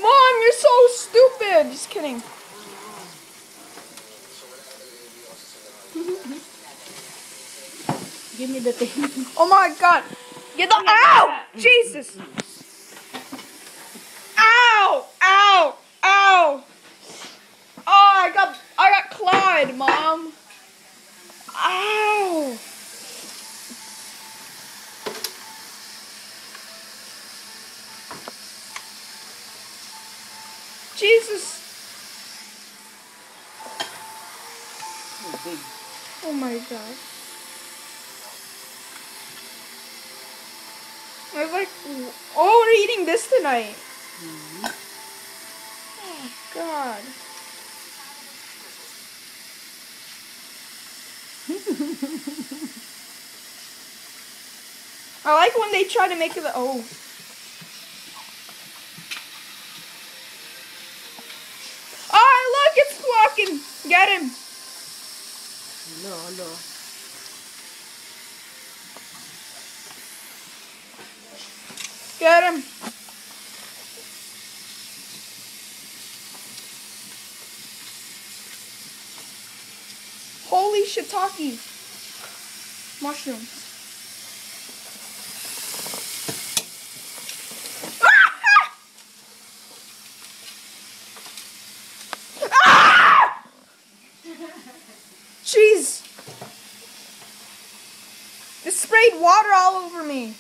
Mom, you're so stupid. Just kidding. Give me the thing. Oh my God. Get the ow! Jesus. Ow! Ow! Ow! Oh, I got clawed, Mom. Ow! Jesus. Oh my God. I was like, oh, we're eating this tonight. Oh God. I like when they try to make it. Oh. Oh, look, it's walking. Get him. No. Get him. Holy shiitake. Mushrooms. Ah! Jeez. It sprayed water all over me.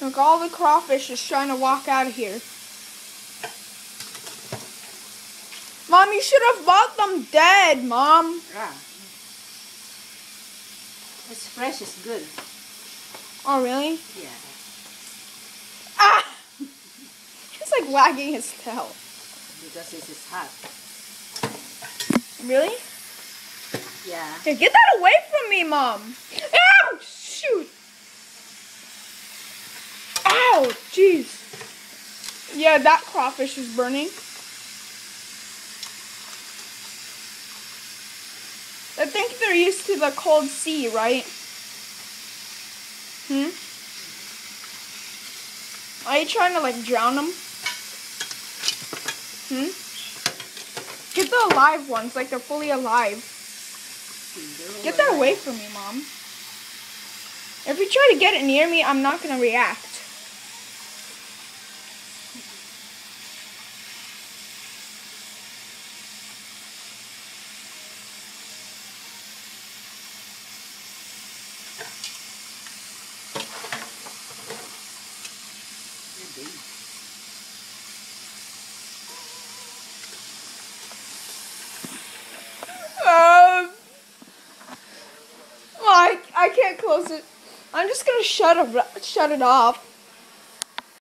Look, all the crawfish is trying to walk out of here. Mom, you should have bought them dead, Mom. Yeah. It's fresh, it's good. Oh, really? Yeah. Ah! He's like wagging his tail. Because this is hot. Really? Yeah. Hey, get that away from me, Mom. Ow! Shoot. Ow! Jeez. Yeah, that crawfish is burning. I think they're used to the cold sea, right? Are you trying to like drown them? Get the alive ones, like they're fully alive. Get that away from me, Mom. If you try to get it near me, I'm not gonna react. I can't close it. I'm just gonna shut it off.